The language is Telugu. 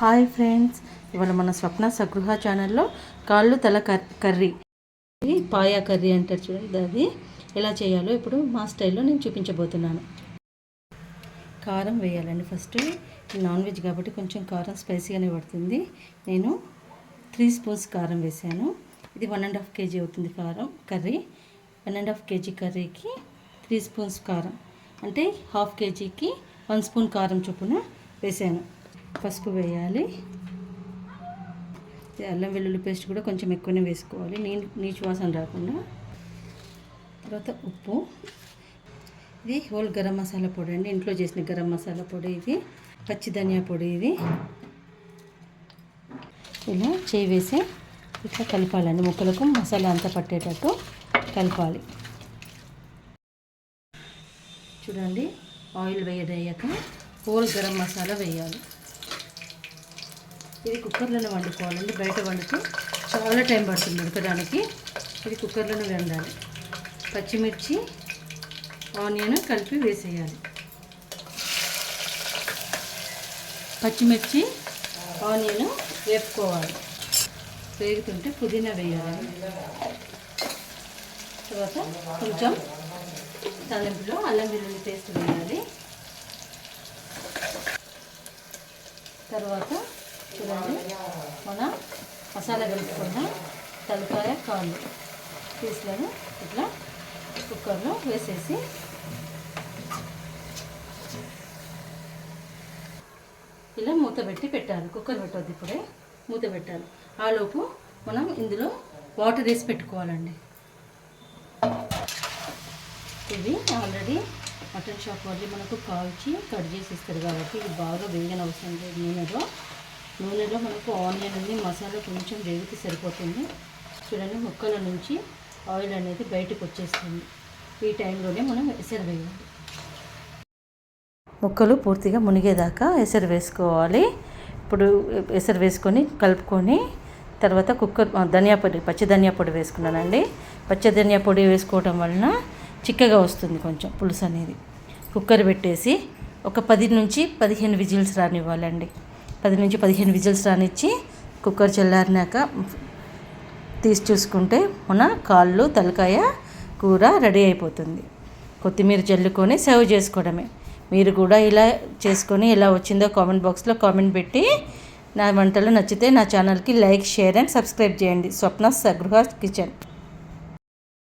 హాయ్ ఫ్రెండ్స్, ఇవాళ మన స్వప్న సగృహ ఛానల్లో కాళ్ళు తల కర్రీ, పాయా కర్రీ అంటారు చూడండి, అది ఎలా చేయాలో ఇప్పుడు మా స్టైల్లో నేను చూపించబోతున్నాను. కారం వేయాలండి. ఫస్ట్ నాన్ వెజ్ కాబట్టి కొంచెం కారం స్పైసీగానే పడుతుంది. నేను 3 స్పూన్స్ కారం వేసాను. ఇది 1.5 kg అవుతుంది కారం కర్రీ. 1.5 kg కర్రీకి 3 స్పూన్స్ కారం అంటే 1/2 kgకి 1 స్పూన్ కారం చొప్పున వేసాను. పసుపు వేయాలి. అల్లం వెల్లుల్లి పేస్ట్ కూడా కొంచెం ఎక్కువనే వేసుకోవాలి, నీచు వాసన రాకుండా. తర్వాత ఉప్పు. ఇది హోల్ గరం మసాలా పొడి అండి, ఇంట్లో చేసిన గరం మసాలా పొడి. ఇది పచ్చి ధనియా పొడి. ఇది ఇలా చేయి వేసి ఇట్లా కలపాలండి. ముక్కలకు మసాలా అంతా పట్టేటట్టు కలపాలి. చూడండి, ఆయిల్ వేయడయ్యాక హోల్ గరం మసాలా వేయాలి. ఇది కుక్కర్లోనే వండుకోవాలండి, బయట వండితే చాలా టైం పడుతుంది ఉడకడానికి. ఇది కుక్కర్లోనే వండాలి. పచ్చిమిర్చి, ఆనియన్ కలిపి వేసేయాలి. పచ్చిమిర్చి, ఆనియన్ వేపుకోవాలి. వేగుతుంటే పుదీనా వేయాలి. తర్వాత కొంచెం తాలింపులో అల్లం వెల్లుల్లి పేస్ట్ వేయాలి. తర్వాత చూడండి, మన మసాలా కలుపుకున్న తలకాయ కాళ్ళు పీసులను ఇట్లా కుక్కర్లో వేసేసి ఇలా మూత పెట్టి పెట్టాలి. కుక్కర్ పెట్టవద్దు, ఇప్పుడే మూత పెట్టాలి. ఆలోపు మనం ఇందులో వాటర్ వేసి పెట్టుకోవాలండి. ఇది ఆల్రెడీ మటన్ షాప్ వాళ్ళు మనకు కాల్చి కట్ చేసి ఇస్తారు కాబట్టి ఇది బాగా వేగని అవసరం లేదు. నూనెలో మనకు ఆనియన్ ఉంది, మసాలా కొంచెం వేగితే సరిపోతుంది. చూడండి, ముక్కల నుంచి ఆయిల్ అనేది బయటకు వచ్చేస్తుంది. ఈ టైంలోనే మనం ఎసరు వేయాలి. ముక్కలు పూర్తిగా మునిగేదాకా ఎసరు వేసుకోవాలి. ఇప్పుడు ఎసరు వేసుకొని కలుపుకొని తర్వాత ధనియా పొడి, పచ్చి ధనియా పొడి వేసుకున్నానండి. పచ్చి ధనియా పొడి వేసుకోవడం వలన చిక్కగా వస్తుంది కొంచెం పులుసు అనేది. కుక్కర్ పెట్టేసి ఒక 10 నుంచి 15 విజిల్స్ రానివ్వాలండి. 10 నుంచి 15 విజిల్స్ రానిచ్చి కుక్కర్ చల్లారినాక తీసి చూసుకుంటే మన కాళ్ళు తలకాయ కూర రెడీ అయిపోతుంది. కొత్తిమీర జల్లుకొని సర్వ్ చేసుకోవడమే. మీరు కూడా ఇలా చేసుకొని ఎలా వచ్చిందో కామెంట్ బాక్స్లో కామెంట్ పెట్టి నా వంటలు నచ్చితే నా ఛానల్కి లైక్, షేర్ అండ్ సబ్స్క్రైబ్ చేయండి. స్వప్న సగృహ కిచెన్.